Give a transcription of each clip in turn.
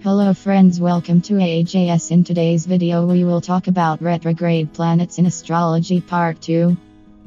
Hello friends, welcome to AJS. In today's video we will talk about retrograde planets in astrology part 2.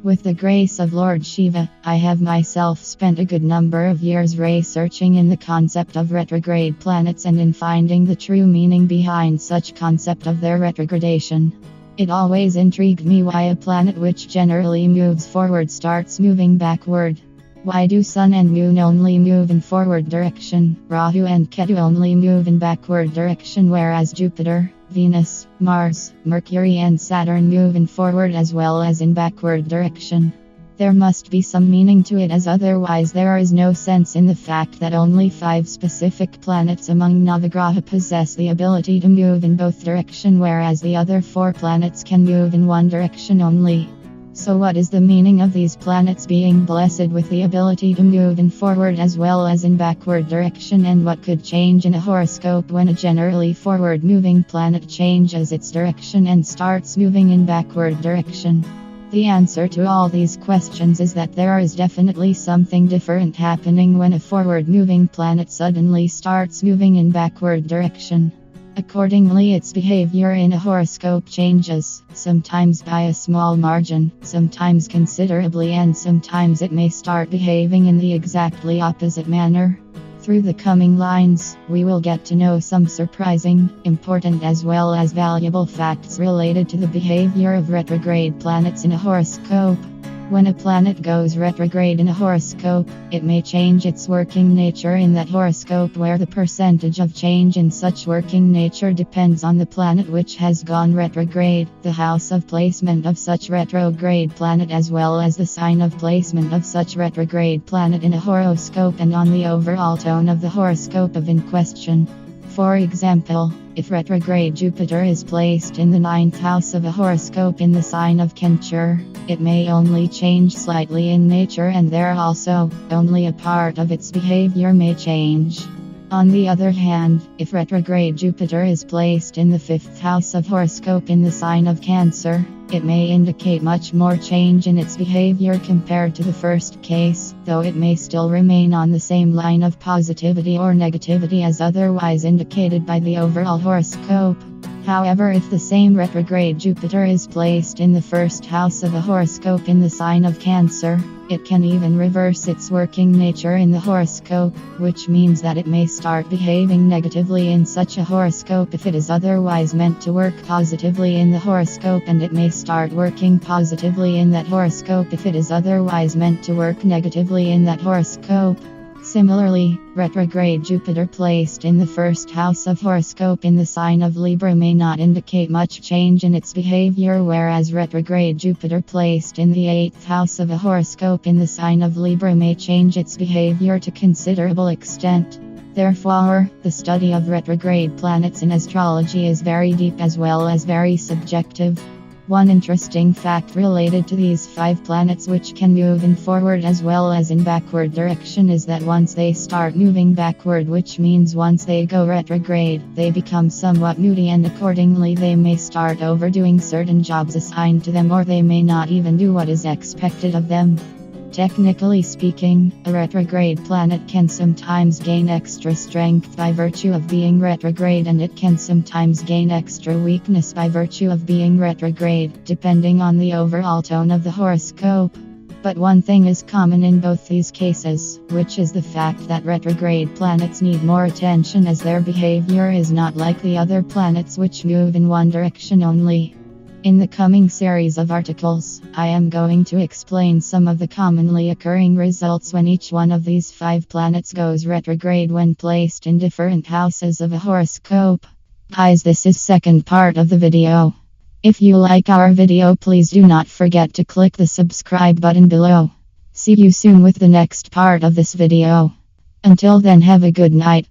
With the grace of Lord Shiva, I have myself spent a good number of years researching in the concept of retrograde planets and in finding the true meaning behind such concept of their retrogradation. It always intrigued me why a planet which generally moves forward starts moving backward. Why do Sun and Moon only move in forward direction, Rahu and Ketu only move in backward direction, whereas Jupiter, Venus, Mars, Mercury and Saturn move in forward as well as in backward direction? There must be some meaning to it, as otherwise there is no sense in the fact that only 5 specific planets among Navagraha possess the ability to move in both direction, whereas the other 4 planets can move in one direction only. So what is the meaning of these planets being blessed with the ability to move in forward as well as in backward direction, and what could change in a horoscope when a generally forward moving planet changes its direction and starts moving in backward direction? The answer to all these questions is that there is definitely something different happening when a forward moving planet suddenly starts moving in backward direction. Accordingly, its behavior in a horoscope changes, sometimes by a small margin, sometimes considerably, and sometimes it may start behaving in the exactly opposite manner. Through the coming lines, we will get to know some surprising, important as well as valuable facts related to the behavior of retrograde planets in a horoscope. When a planet goes retrograde in a horoscope, it may change its working nature in that horoscope, where the percentage of change in such working nature depends on the planet which has gone retrograde, the house of placement of such retrograde planet, as well as the sign of placement of such retrograde planet in a horoscope, and on the overall tone of the horoscope of in question. For example, if retrograde Jupiter is placed in the 9th house of a horoscope in the sign of Cancer, it may only change slightly in nature, and there also, only a part of its behavior may change. On the other hand, if retrograde Jupiter is placed in the 5th house of horoscope in the sign of Cancer, it may indicate much more change in its behavior compared to the first case, though it may still remain on the same line of positivity or negativity as otherwise indicated by the overall horoscope. However, if the same retrograde Jupiter is placed in the 1st house of a horoscope in the sign of Cancer, it can even reverse its working nature in the horoscope, which means that it may start behaving negatively in such a horoscope if it is otherwise meant to work positively in the horoscope, and it may start working positively in that horoscope if it is otherwise meant to work negatively in that horoscope. Similarly, retrograde Jupiter placed in the 1st house of horoscope in the sign of Libra may not indicate much change in its behavior, whereas retrograde Jupiter placed in the 8th house of a horoscope in the sign of Libra may change its behavior to considerable extent. Therefore, the study of retrograde planets in astrology is very deep as well as very subjective. One interesting fact related to these 5 planets which can move in forward as well as in backward direction is that once they start moving backward, which means once they go retrograde, they become somewhat moody, and accordingly they may start overdoing certain jobs assigned to them, or they may not even do what is expected of them. Technically speaking, a retrograde planet can sometimes gain extra strength by virtue of being retrograde, and it can sometimes gain extra weakness by virtue of being retrograde, depending on the overall tone of the horoscope. But one thing is common in both these cases, which is the fact that retrograde planets need more attention, as their behavior is not like the other planets which move in one direction only. In the coming series of articles, I am going to explain some of the commonly occurring results when each one of these 5 planets goes retrograde when placed in different houses of a horoscope. Guys, this is second part of the video. If you like our video, please do not forget to click the subscribe button below. See you soon with the next part of this video. Until then, have a good night.